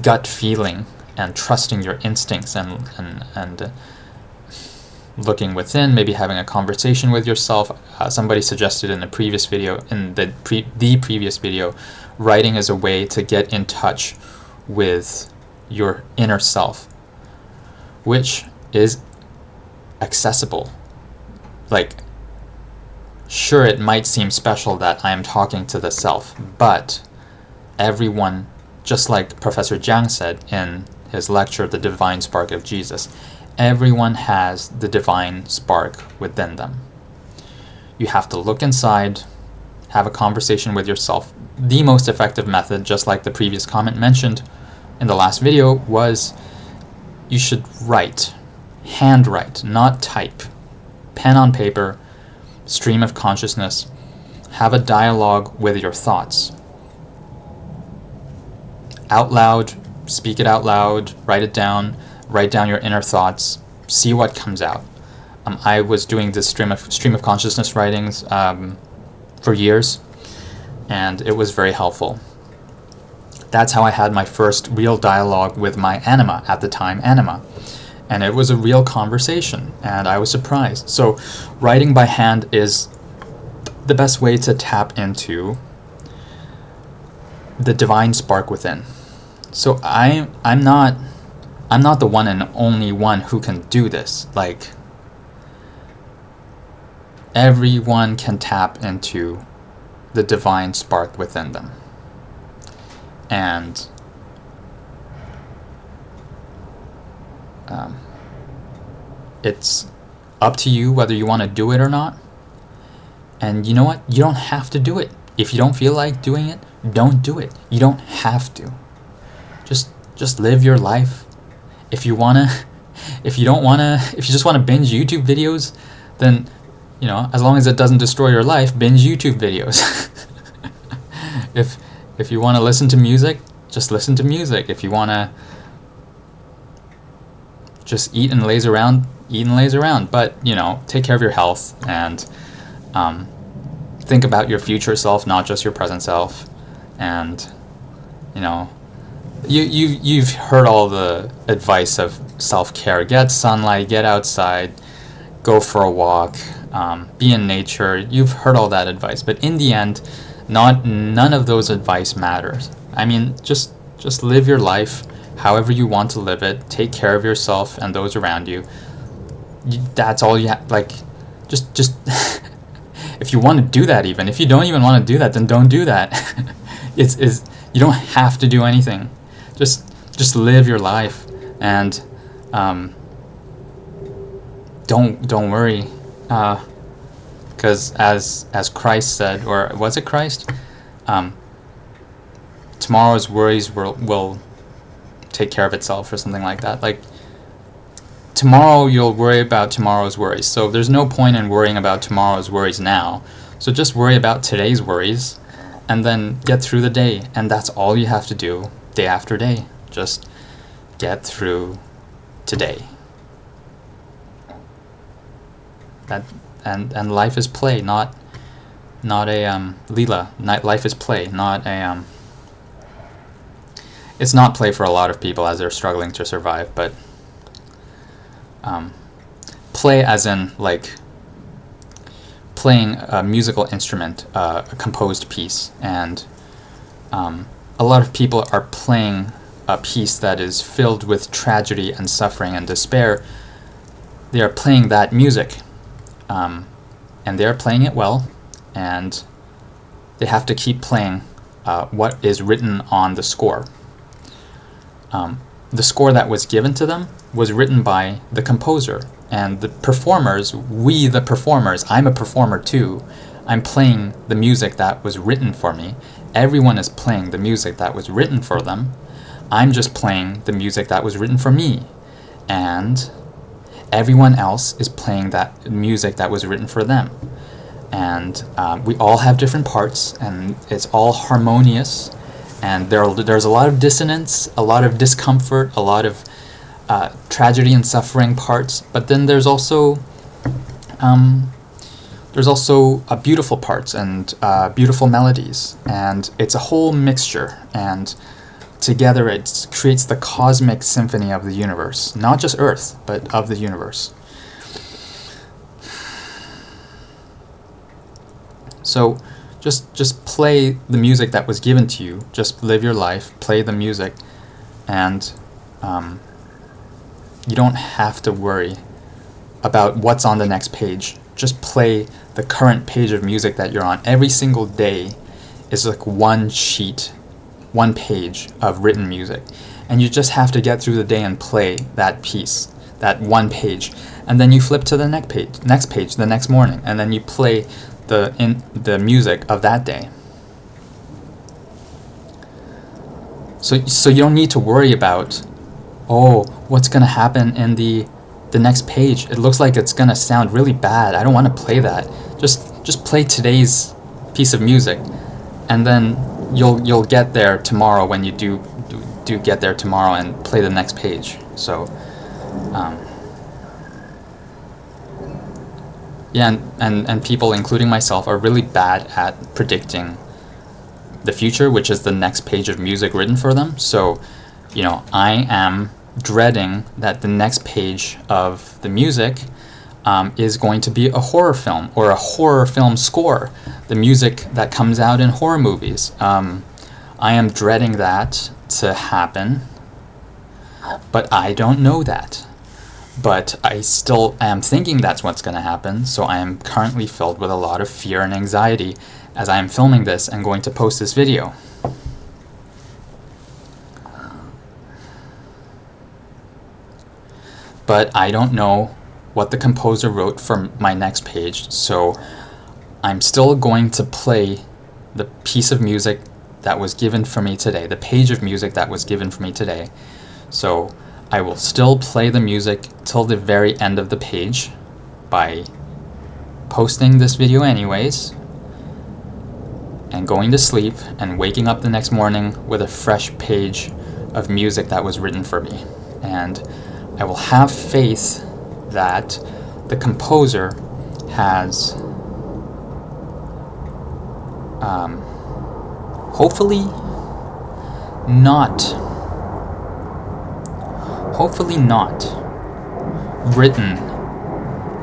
gut feeling and trusting your instincts and looking within, maybe having a conversation with yourself. Somebody suggested in the previous video, previous video, writing is a way to get in touch with your inner self, which is accessible. Like, sure, it might seem special that I am talking to the self, but everyone, just like Professor Jiang said in his lecture, The Divine Spark of Jesus, everyone has the divine spark within them. You have to look inside, have a conversation with yourself. The most effective method, just like the previous comment mentioned in the last video, was you should write, handwrite, not type, pen on paper, stream of consciousness, have a dialogue with your thoughts. Out loud, speak it out loud, write it down, write down your inner thoughts, see what comes out. I was doing this stream of consciousness writings for years, and it was very helpful. That's how I had my first real dialogue with my anima, at the time anima. And it was a real conversation, and I was surprised. So writing by hand is the best way to tap into the divine spark within. So I'm not the one and only one who can do this. Like, everyone can tap into the divine spark within them. And it's up to you whether you want to do it or not. And you know what? You don't have to do it. If you don't feel like doing it, don't do it. You don't have to. Just live your life. If you just want to binge YouTube videos, then, as long as it doesn't destroy your life, binge YouTube videos. If you want to listen to music, just listen to music. If you want to just eat and laze around, eat and laze around. But, take care of your health and think about your future self, not just your present self. And, you've heard all the advice of self-care. Get sunlight, get outside, go for a walk, be in nature. You've heard all that advice. But in the end, none of those advice matters. I mean, just live your life however you want to live it. Take care of yourself and those around you. That's all you have. Like, just if you want to do that, even if you don't even want to do that, then don't do that. it's you don't have to do anything. Just live your life, and don't worry, because as Christ said, or was it Christ? Tomorrow's worries will take care of itself, or something like that. Like, tomorrow you'll worry about tomorrow's worries. So there's no point in worrying about tomorrow's worries now. So just worry about today's worries, and then get through the day. And that's all you have to do, day after day. Just get through today. And life is play, not a lila. Life is play, not a it's not play for a lot of people as they're struggling to survive, but play as in like playing a musical instrument, a composed piece, and a lot of people are playing a piece that is filled with tragedy and suffering and despair. They are playing that music, and they are playing it well, and they have to keep playing what is written on the score. The score that was given to them was written by the composer, and the performers, we the performers, I'm a performer too, I'm playing the music that was written for me. Everyone is playing the music that was written for them. I'm just playing the music that was written for me, and everyone else is playing that music that was written for them. And we all have different parts, and it's all harmonious. And there's a lot of dissonance, a lot of discomfort, a lot of tragedy and suffering parts. But then there's also beautiful parts and beautiful melodies, and it's a whole mixture. And together it creates the cosmic symphony of the universe, not just Earth, but of the universe. So just play the music that was given to you. Just live your life, play the music, and you don't have to worry about what's on the next page. Just play the current page of music that you're on. Every single day is like one sheet, one page of written music, and you just have to get through the day and play that piece, that one page, and then you flip to the next page the next morning, and then you play the music of that day. So you don't need to worry about, oh, what's gonna happen in the next page. It looks like it's gonna sound really bad. I don't want to play that. Just play today's piece of music, and then you'll get there tomorrow when you do get there tomorrow and play the next page. So yeah, and people, including myself, are really bad at predicting the future, which is the next page of music written for them. So, I am dreading that the next page of the music is going to be a horror film, or a horror film score, the music that comes out in horror movies. I am dreading that to happen, but I don't know that. But I still am thinking that's what's going to happen, so I am currently filled with a lot of fear and anxiety as I am filming this and going to post this video. But I don't know what the composer wrote for my next page, so I'm still going to play the piece of music that was given for me today, the page of music that was given for me today. So I will still play the music till the very end of the page by posting this video anyways, and going to sleep and waking up the next morning with a fresh page of music that was written for me. And I will have faith that the composer has hopefully not written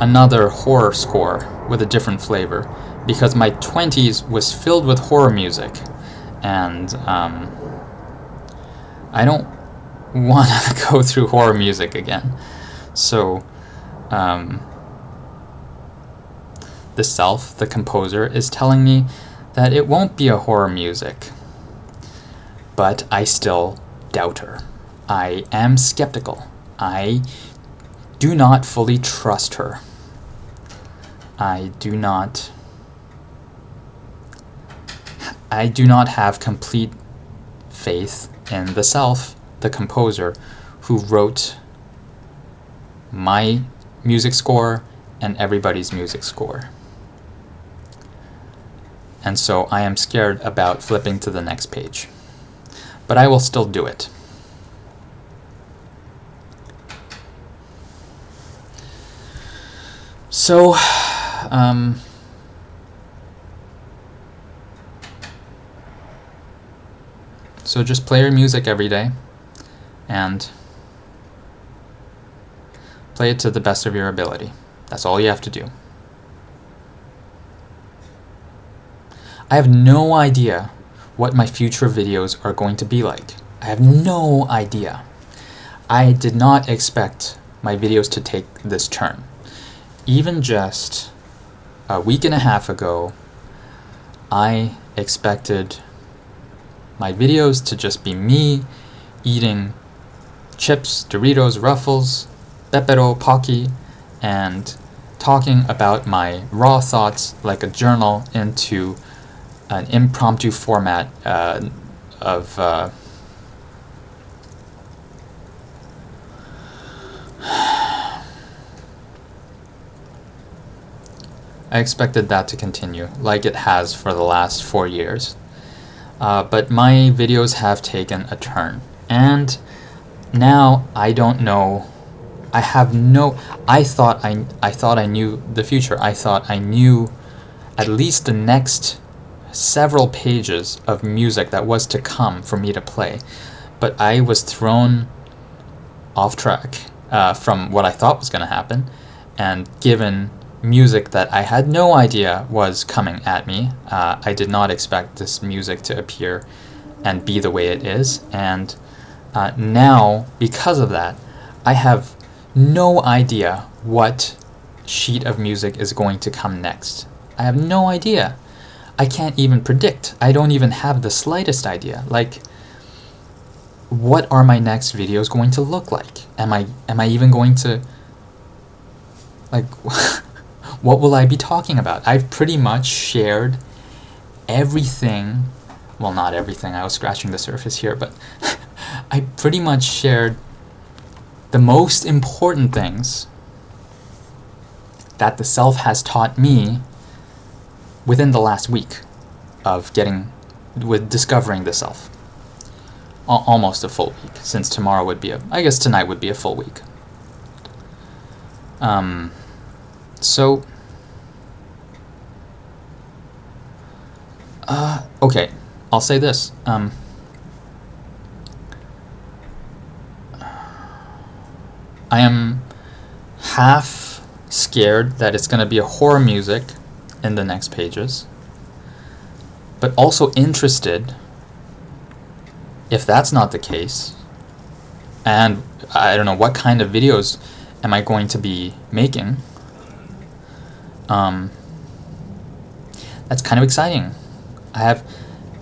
another horror score with a different flavor, because my 20s was filled with horror music, and I don't want to go through horror music again. So the self, the composer, is telling me that it won't be a horror music. But I still doubt her. I am skeptical. I do not fully trust her. I do not have complete faith in the self, the composer, who wrote my music score and everybody's music score. And so I am scared about flipping to the next page. But I will still do it. So, so just play your music every day and play it to the best of your ability. That's all you have to do. I have no idea what my future videos are going to be like. I have no idea. I did not expect my videos to take this turn. Even just a week and a half ago, I expected my videos to just be me eating chips, Doritos, Ruffles, Pepero, Pocky, and talking about my raw thoughts like a journal into an impromptu format of I expected that to continue, like it has for the last 4 years. But my videos have taken a turn, and now I don't know. I thought I knew the future. I thought I knew at least the next several pages of music that was to come for me to play. But I was thrown off track from what I thought was going to happen, and given music that I had no idea was coming at me. I did not expect this music to appear and be the way it is, and now, because of that, I have no idea what sheet of music is going to come next. I have no idea. I can't even predict. I don't even have the slightest idea. Like, what are my next videos going to look like? Am I even going to, like, what will I be talking about? I've pretty much shared everything. Well, not everything. I was scratching the surface here, but I pretty much shared the most important things that the self has taught me within the last week of discovering the self. Almost a full week, since tomorrow would be I guess tonight would be a full week. So, okay, I'll say this. I am half scared that it's going to be a horror music in the next pages, but also interested if that's not the case, and I don't know what kind of videos am I going to be making. That's kind of exciting.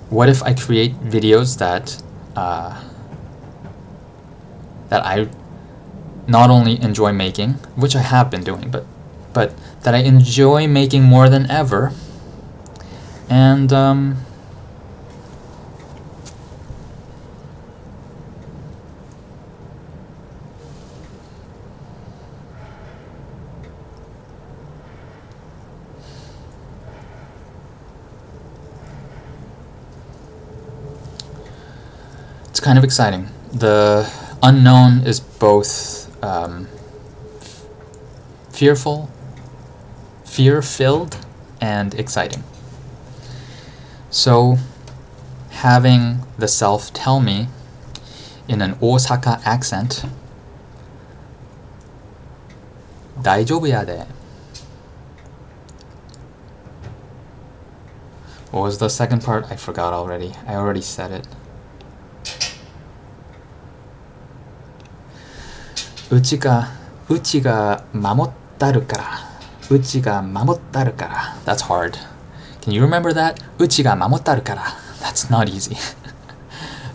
What if I create videos that I not only enjoy making, which I have been doing, but that I enjoy making more than ever, and it's kind of exciting. The unknown is both fear-filled, and exciting. So, having the self tell me in an Osaka accent, 大丈夫やで. What was the second part? I forgot already. I already said it. うちが守ったるからうちが守ったるから. That's hard. Can you remember that? うちが守ったるから. That's not easy.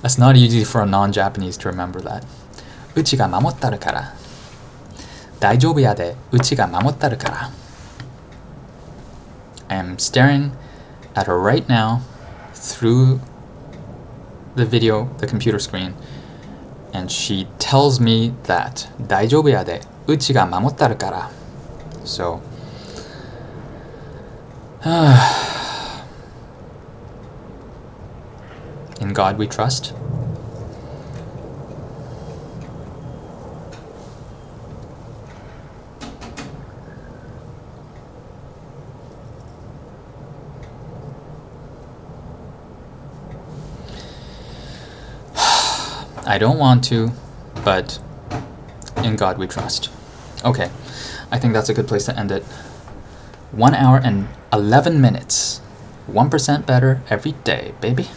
That's not easy for a non-Japanese to remember that. うちが守ったるから. 大丈夫やで。うちが守ったるから. I am staring at her right now through the video, the computer screen, and she tells me that 大丈夫やで。うちが守ったるから. So, in God we trust. I don't want to, but in God we trust. Okay, I think that's a good place to end it. 1 hour and 11 minutes. 1% better every day, baby.